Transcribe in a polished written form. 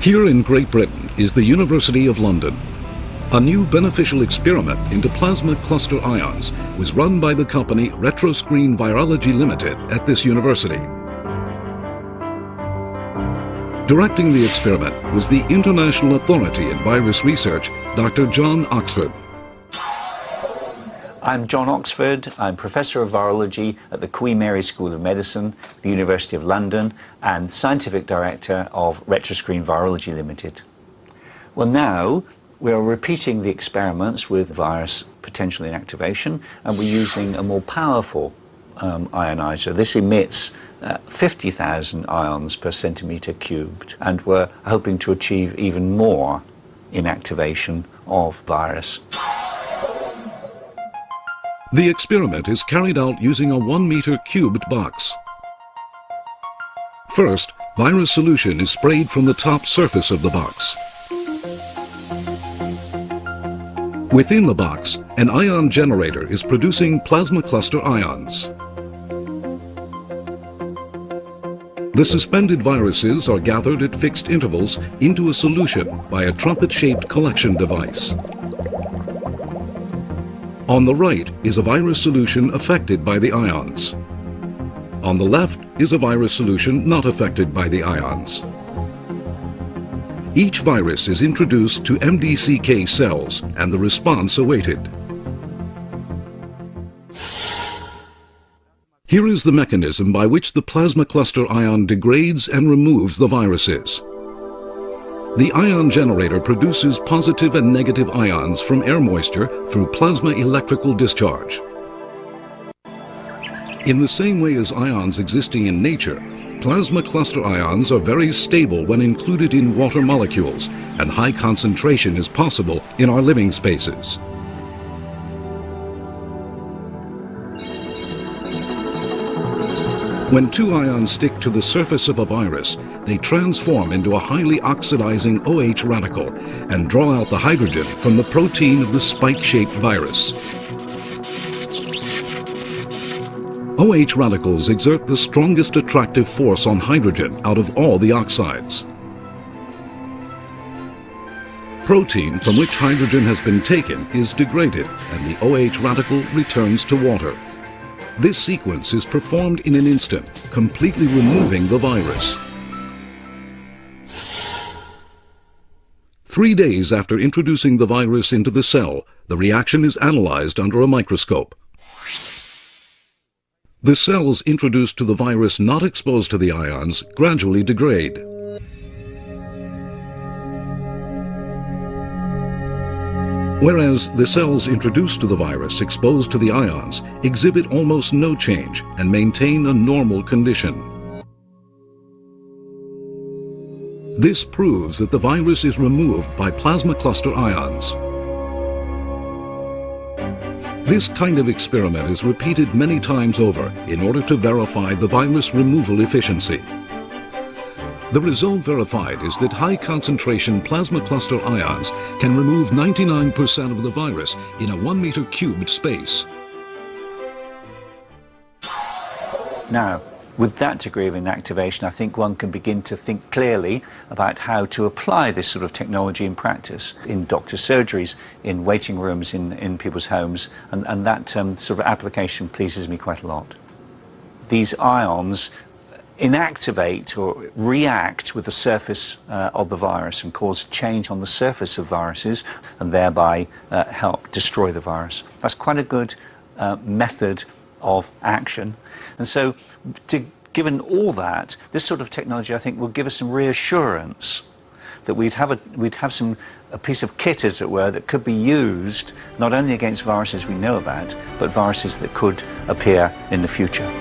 Here in Great Britain is the University of London. A new beneficial experiment into plasma cluster ions was run by the company Retroscreen Virology Limited at this university. Directing the experiment was the International Authority in Virus Research, Dr. John Oxford. I'm John Oxford. I'm Professor of Virology at the Queen Mary School of Medicine, the University of London, and Scientific Director of Retroscreen Virology Limited. Well, now we are repeating the experiments with virus potential inactivation, and we're using a more powerful ionizer. This emits 50,000 ions per centimetre cubed, and we're hoping to achieve even more inactivation of virus. The experiment is carried out using a 1 meter cubed box. First, virus solution is sprayed from the top surface of the box. Within the box, an ion generator is producing plasma cluster ions. The suspended viruses are gathered at fixed intervals into a solution by a trumpet-shaped collection device. On the right is a virus solution affected by the ions. On the left is a virus solution not affected by the ions. Each virus is introduced to MDCK cells and the response awaited. Here is the mechanism by which the plasma cluster ion degrades and removes the viruses. The ion generator produces positive and negative ions from air moisture through plasma electrical discharge. In the same way as ions existing in nature, plasma cluster ions are very stable when included in water molecules, and high concentration is possible in our living spaces. When two ions stick to the surface of a virus, they transform into a highly oxidizing OH radical and draw out the hydrogen from the protein of the spike-shaped virus. OH radicals exert the strongest attractive force on hydrogen out of all the oxides. Protein from which hydrogen has been taken is degraded, and the OH radical returns to water. This sequence is performed in an instant, completely removing the virus. 3 days after introducing the virus into the cell, the reaction is analyzed under a microscope. The cells introduced to the virus not exposed to the ions gradually degrade. Whereas the cells introduced to the virus exposed to the ions exhibit almost no change and maintain a normal condition. This proves that the virus is removed by plasma cluster ions. This kind of experiment is repeated many times over in order to verify the virus removal efficiency. The result verified is that high-concentration plasma cluster ions can remove 99% of the virus in a 1 meter cubed space. Now, with that degree of inactivation, I think one can begin to think clearly about how to apply this sort of technology in practice, in doctor surgeries, in waiting rooms, in people's homes, and that sort of application pleases me quite a lot. These ions inactivate or react with the surface of the virus and cause change on the surface of viruses and thereby help destroy the virus. That's quite a good method of action. And so, given all that, this sort of technology, I think, will give us some reassurance that we'd have a piece of kit, as it were, that could be used not only against viruses we know about, but viruses that could appear in the future.